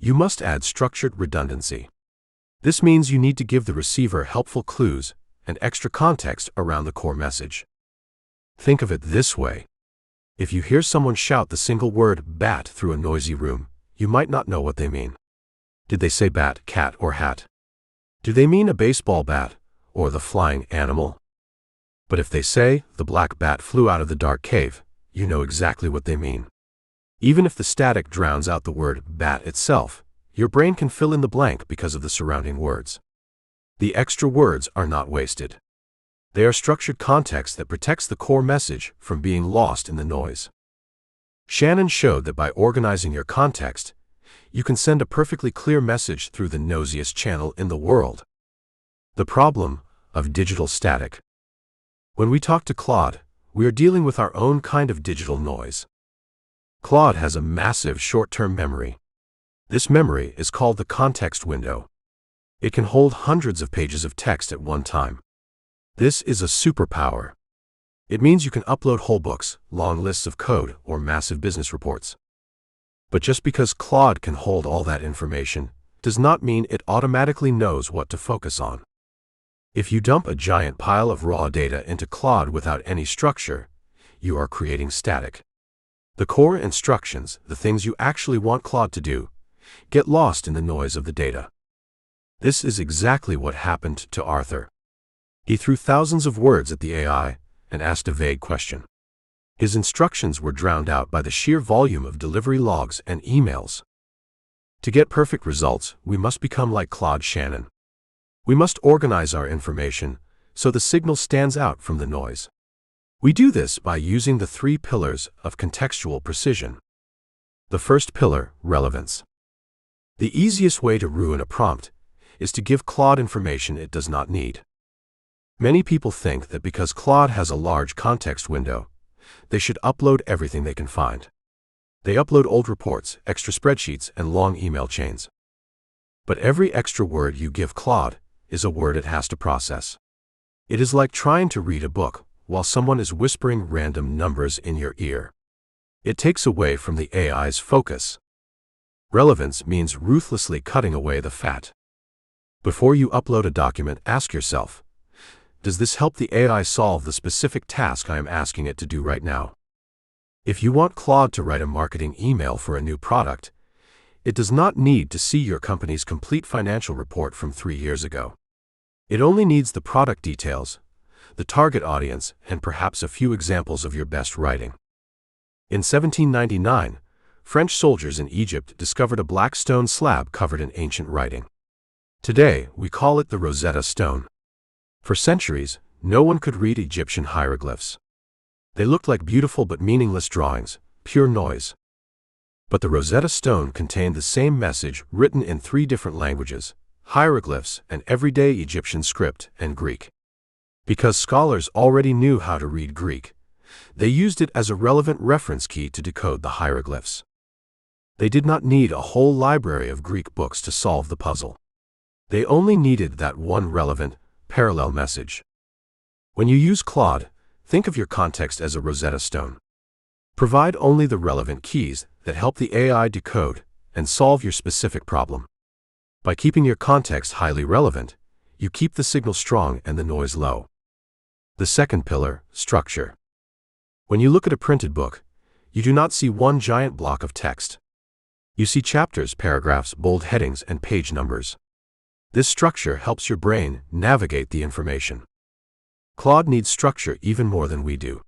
you must add structured redundancy. This means you need to give the receiver helpful clues and extra context around the core message. Think of it this way. If you hear someone shout the single word bat through a noisy room, you might not know what they mean. Did they say bat, cat, or hat? Do they mean a baseball bat or the flying animal? But if they say the black bat flew out of the dark cave, you know exactly what they mean. Even if the static drowns out the word bat itself, your brain can fill in the blank because of the surrounding words. The extra words are not wasted. They are structured context that protects the core message from being lost in the noise. Shannon showed that by organizing your context, you can send a perfectly clear message through the noisiest channel in the world. The problem of digital static. When we talk to Claude, we are dealing with our own kind of digital noise. Claude has a massive short-term memory. This memory is called the context window. It can hold hundreds of pages of text at one time. This is a superpower. It means you can upload whole books, long lists of code, or massive business reports. But just because Claude can hold all that information does not mean it automatically knows what to focus on. If you dump a giant pile of raw data into Claude without any structure, you are creating static. The core instructions, the things you actually want Claude to do, get lost in the noise of the data. This is exactly what happened to Arthur. He threw thousands of words at the AI and asked a vague question. His instructions were drowned out by the sheer volume of delivery logs and emails. To get perfect results, we must become like Claude Shannon. We must organize our information so the signal stands out from the noise. We do this by using the 3 pillars of contextual precision. The first pillar, relevance. The easiest way to ruin a prompt is to give Claude information it does not need. Many people think that because Claude has a large context window, they should upload everything they can find. They upload old reports, extra spreadsheets, and long email chains. But every extra word you give Claude is a word it has to process. It is like trying to read a book while someone is whispering random numbers in your ear. It takes away from the AI's focus. Relevance means ruthlessly cutting away the fat. Before you upload a document, ask yourself, does this help the AI solve the specific task I am asking it to do right now? If you want Claude to write a marketing email for a new product, it does not need to see your company's complete financial report from 3 years ago. It only needs the product details, the target audience, and perhaps a few examples of your best writing. In 1799, French soldiers in Egypt discovered a black stone slab covered in ancient writing. Today, we call it the Rosetta Stone. For centuries, no one could read Egyptian hieroglyphs. They looked like beautiful but meaningless drawings, pure noise. But the Rosetta Stone contained the same message written in 3 different languages, hieroglyphs and everyday Egyptian script and Greek. Because scholars already knew how to read Greek, they used it as a relevant reference key to decode the hieroglyphs. They did not need a whole library of Greek books to solve the puzzle. They only needed that one relevant, parallel message. When you use Claude, think of your context as a Rosetta Stone. Provide only the relevant keys that help the AI decode and solve your specific problem. By keeping your context highly relevant, you keep the signal strong and the noise low. The second pillar, structure. When you look at a printed book, you do not see one giant block of text. You see chapters, paragraphs, bold headings, and page numbers. This structure helps your brain navigate the information. Claude needs structure even more than we do.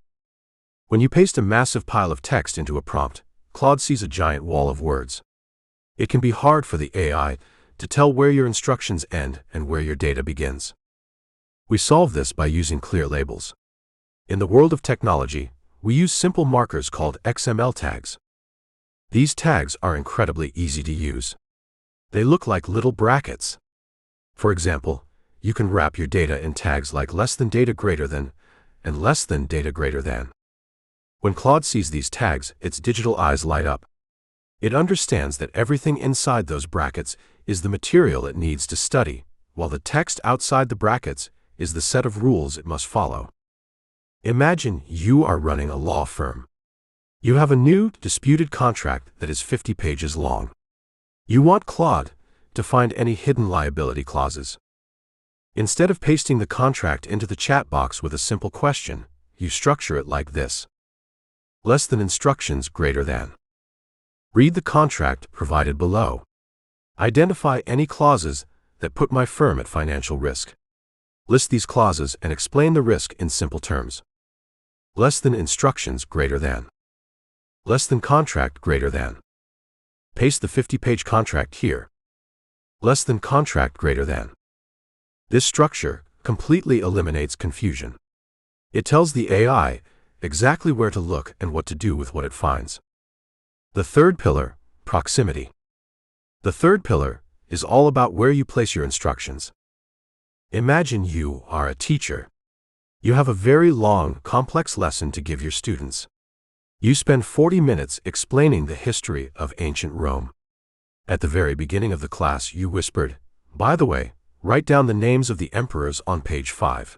When you paste a massive pile of text into a prompt, Claude sees a giant wall of words. It can be hard for the AI to tell where your instructions end and where your data begins. We solve this by using clear labels. In the world of technology, we use simple markers called XML tags. These tags are incredibly easy to use. They look like little brackets. For example, you can wrap your data in tags like less than data greater than and less than data greater than. When Claude sees these tags, its digital eyes light up. It understands that everything inside those brackets is the material it needs to study, while the text outside the brackets is the set of rules it must follow. Imagine you are running a law firm. You have a new, disputed contract that is 50 pages long. You want Claude to find any hidden liability clauses. Instead of pasting the contract into the chat box with a simple question, you structure it like this. Less than instructions greater than. Read the contract provided below. Identify any clauses that put my firm at financial risk. List these clauses and explain the risk in simple terms. Less than instructions greater than. Less than contract greater than. Paste the 50-page contract here. Less than contract greater than. This structure completely eliminates confusion. It tells the AI exactly where to look and what to do with what it finds. The third pillar, proximity. The third pillar is all about where you place your instructions. Imagine you are a teacher. You have a very long, complex lesson to give your students. You spend 40 minutes explaining the history of ancient Rome. At the very beginning of the class, you whispered, "By the way, write down the names of the emperors on page 5.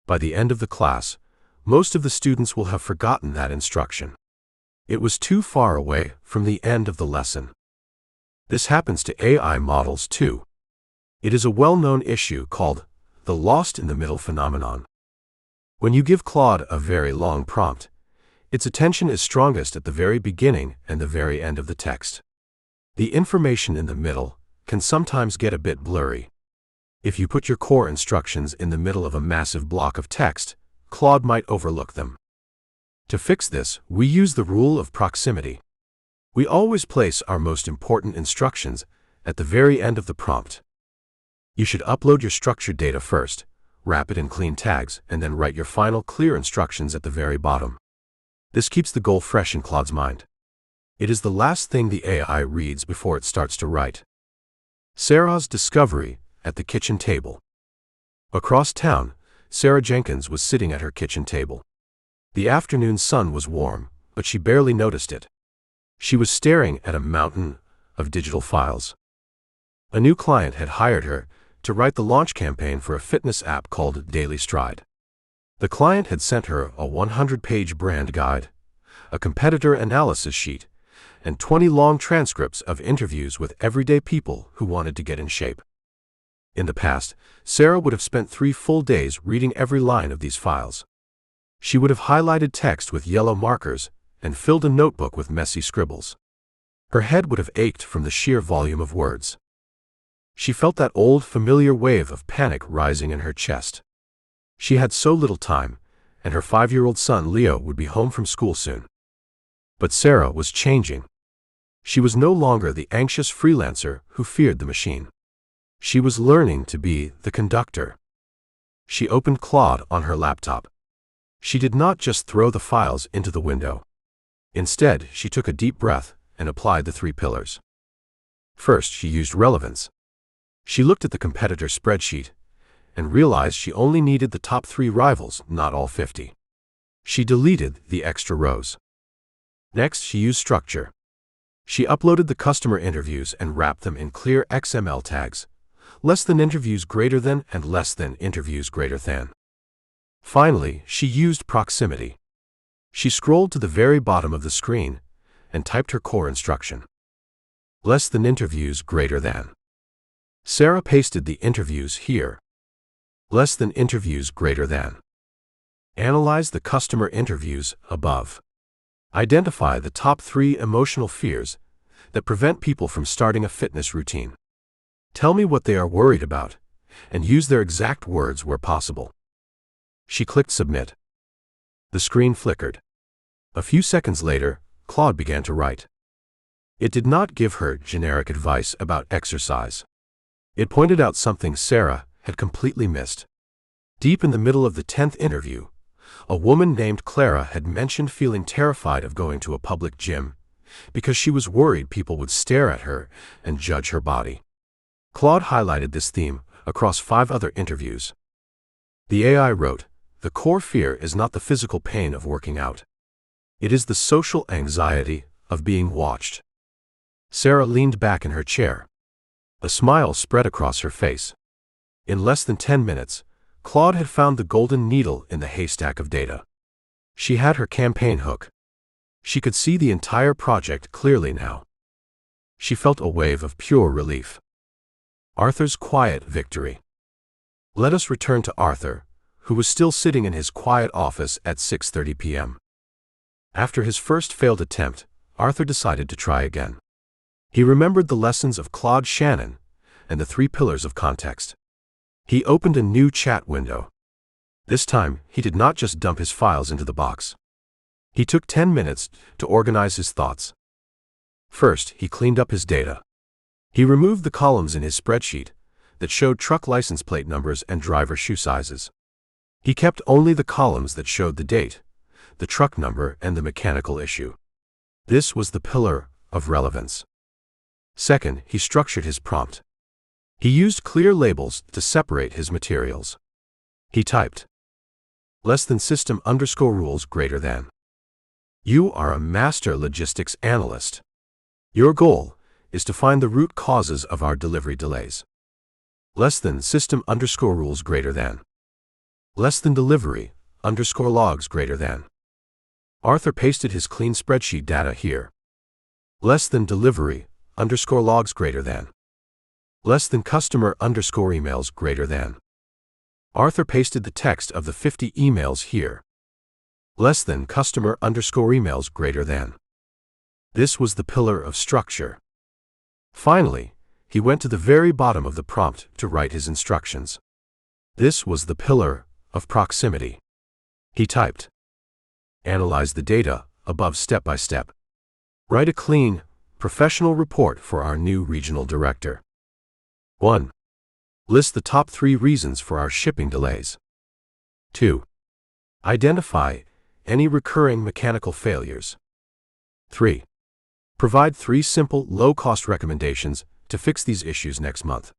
By the end of the class, most of the students will have forgotten that instruction. It was too far away from the end of the lesson. This happens to AI models too. It is a well-known issue called the lost in the middle phenomenon. When you give Claude a very long prompt, Its attention is strongest at the very beginning and the very end of the text. The information in the middle can sometimes get a bit blurry. If you put your core instructions in the middle of a massive block of text, Claude might overlook them. To fix this, we use the rule of proximity. We always place our most important instructions at the very end of the prompt. You should upload your structured data first, wrap it in clean tags, and then write your final clear instructions at the very bottom. This keeps the goal fresh in Claude's mind. It is the last thing the AI reads before it starts to write. Sarah's discovery at the kitchen table. Across town, Sarah Jenkins was sitting at her kitchen table. The afternoon sun was warm, but she barely noticed it. She was staring at a mountain of digital files. A new client had hired her to write the launch campaign for a fitness app called Daily Stride. The client had sent her a 100-page brand guide, a competitor analysis sheet, and 20 long transcripts of interviews with everyday people who wanted to get in shape. In the past, Sarah would have spent 3 full days reading every line of these files. She would have highlighted text with yellow markers and filled a notebook with messy scribbles. Her head would have ached from the sheer volume of words. She felt that old, familiar wave of panic rising in her chest. She had so little time, and her 5-year-old son Leo would be home from school soon. But Sarah was changing. She was no longer the anxious freelancer who feared the machine. She was learning to be the conductor. She opened Claude on her laptop. She did not just throw the files into the window. Instead, she took a deep breath and applied the 3 pillars. First, she used relevance. She looked at the competitor spreadsheet and realized she only needed the top 3 rivals, not all 50. She deleted the extra rows. Next, she used structure. She uploaded the customer interviews and wrapped them in clear XML tags, less than interviews greater than and less than interviews greater than. Finally, she used proximity. She scrolled to the very bottom of the screen and typed her core instruction. Less than interviews greater than. Sarah pasted the interviews here. Less than interviews greater than. Analyze the customer interviews above. Identify the top 3 emotional fears that prevent people from starting a fitness routine. Tell me what they are worried about, and use their exact words where possible. She clicked Submit. The screen flickered. A few seconds later, Claude began to write. It did not give her generic advice about exercise. It pointed out something Sarah had completely missed. Deep in the middle of the 10th interview, a woman named Clara had mentioned feeling terrified of going to a public gym because she was worried people would stare at her and judge her body. Claude highlighted this theme across 5 other interviews. The AI wrote, "The core fear is not the physical pain of working out. It is the social anxiety of being watched." Sarah leaned back in her chair. A smile spread across her face. In less than 10 minutes, Claude had found the golden needle in the haystack of data. She had her campaign hook. She could see the entire project clearly now. She felt a wave of pure relief. Arthur's quiet victory. Let us return to Arthur, who was still sitting in his quiet office at 6:30 p.m. After his first failed attempt, Arthur decided to try again. He remembered the lessons of Claude Shannon and the 3 pillars of context. He opened a new chat window. This time, he did not just dump his files into the box. He took 10 minutes to organize his thoughts. First, he cleaned up his data. He removed the columns in his spreadsheet that showed truck license plate numbers and driver shoe sizes. He kept only the columns that showed the date, the truck number, and the mechanical issue. This was the pillar of relevance. Second, he structured his prompt. He used clear labels to separate his materials. He typed, less than system_rules greater than. You are a master logistics analyst. Your goal is to find the root causes of our delivery delays. Less than system_rules greater than. Less than delivery_logs greater than. Arthur pasted his clean spreadsheet data here. Less than delivery_logs greater than. Less than customer_emails greater than. Arthur pasted the text of the 50 emails here. less than customer underscore emails greater than. This was the pillar of structure. Finally, he went to the very bottom of the prompt to write his instructions. This was the pillar of proximity. He typed, "Analyze the data above step by step. Write a clean, professional report for our new regional director. 1. List the top 3 reasons for our shipping delays. 2. Identify any recurring mechanical failures. 3. Provide 3 simple, low-cost recommendations to fix these issues next month."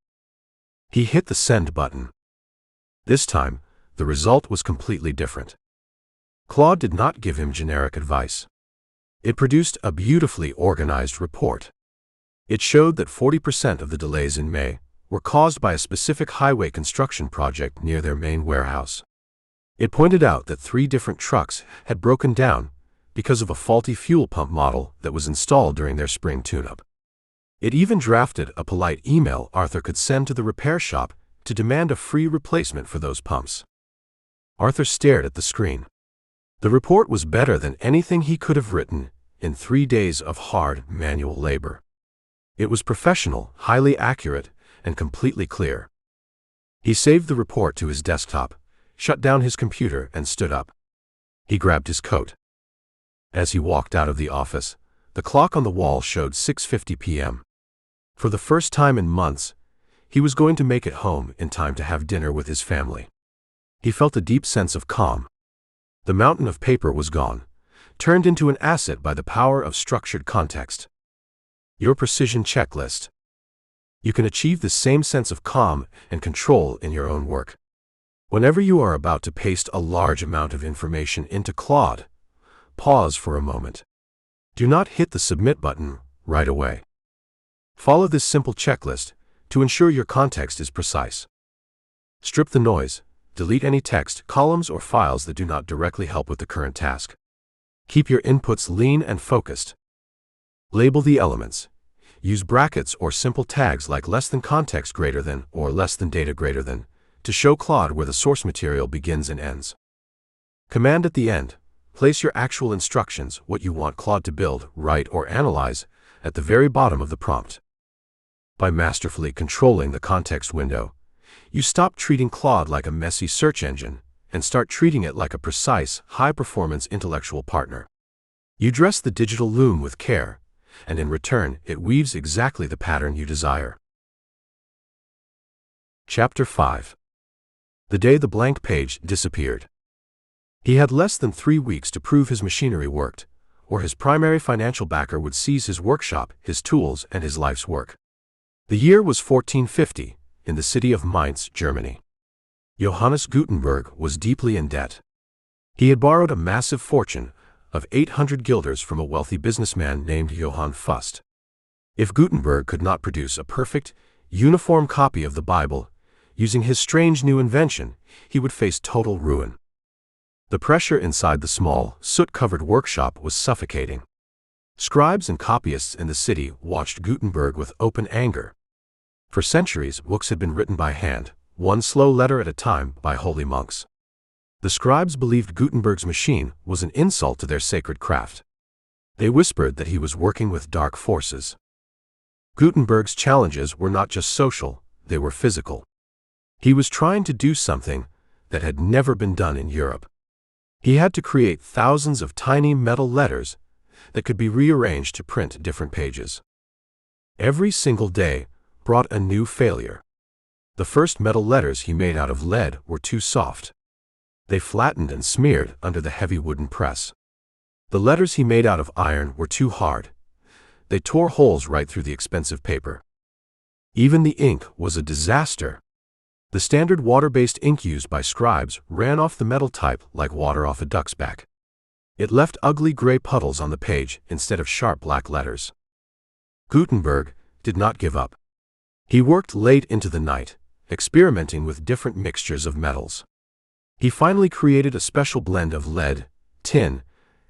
He hit the send button. This time, the result was completely different. Claude did not give him generic advice. It produced a beautifully organized report. It showed that 40% of the delays in May were caused by a specific highway construction project near their main warehouse. It pointed out that 3 different trucks had broken down because of a faulty fuel pump model that was installed during their spring tune-up. It even drafted a polite email Arthur could send to the repair shop to demand a free replacement for those pumps. Arthur stared at the screen. The report was better than anything he could have written in 3 days of hard manual labor. It was professional, highly accurate, and completely clear. He saved the report to his desktop, shut down his computer, and stood up. He grabbed his coat. As he walked out of the office, the clock on the wall showed 6:50 p.m. For the first time in months, he was going to make it home in time to have dinner with his family. He felt a deep sense of calm. The mountain of paper was gone, turned into an asset by the power of structured context. Your precision checklist. You can achieve the same sense of calm and control in your own work. Whenever you are about to paste a large amount of information into Claude, pause for a moment. Do not hit the submit button right away. Follow this simple checklist to ensure your context is precise. Strip the noise. Delete any text, columns, or files that do not directly help with the current task. Keep your inputs lean and focused. Label the elements. Use brackets or simple tags like less than context greater than or less than data greater than to show Claude where the source material begins and ends. Command at the end. Place your actual instructions, what you want Claude to build, write, or analyze, at the very bottom of the prompt. By masterfully controlling the context window, you stop treating Claude like a messy search engine and start treating it like a precise, high-performance intellectual partner. You dress the digital loom with care, and in return, it weaves exactly the pattern you desire. Chapter 5. The day the blank page disappeared. He had less than 3 weeks to prove his machinery worked, or his primary financial backer would seize his workshop, his tools, and his life's work. The year was 1450. In the city of Mainz, Germany. Johannes Gutenberg was deeply in debt. He had borrowed a massive fortune of 800 guilders from a wealthy businessman named Johann Fust. If Gutenberg could not produce a perfect, uniform copy of the Bible using his strange new invention, he would face total ruin. The pressure inside the small, soot-covered workshop was suffocating. Scribes and copyists in the city watched Gutenberg with open anger. For centuries, books had been written by hand, one slow letter at a time, by holy monks. The scribes believed Gutenberg's machine was an insult to their sacred craft. They whispered that he was working with dark forces. Gutenberg's challenges were not just social, they were physical. He was trying to do something that had never been done in Europe. He had to create thousands of tiny metal letters that could be rearranged to print different pages. Every single day brought a new failure. The first metal letters he made out of lead were too soft. They flattened and smeared under the heavy wooden press. The letters he made out of iron were too hard. They tore holes right through the expensive paper. Even the ink was a disaster. The standard water-based ink used by scribes ran off the metal type like water off a duck's back. It left ugly gray puddles on the page instead of sharp black letters. Gutenberg did not give up. He worked late into the night, experimenting with different mixtures of metals. He finally created a special blend of lead, tin,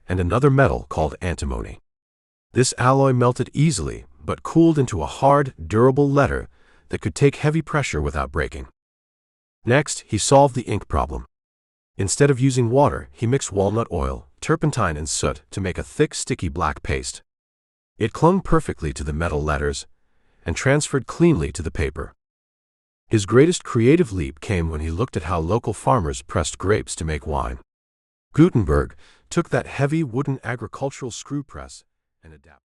and another metal called antimony. This alloy melted easily, but cooled into a hard, durable letter that could take heavy pressure without breaking. Next, he solved the ink problem. Instead of using water, he mixed walnut oil, turpentine and soot to make a thick, sticky black paste. It clung perfectly to the metal letters and transferred cleanly to the paper. His greatest creative leap came when he looked at how local farmers pressed grapes to make wine. Gutenberg took that heavy wooden agricultural screw press and adapted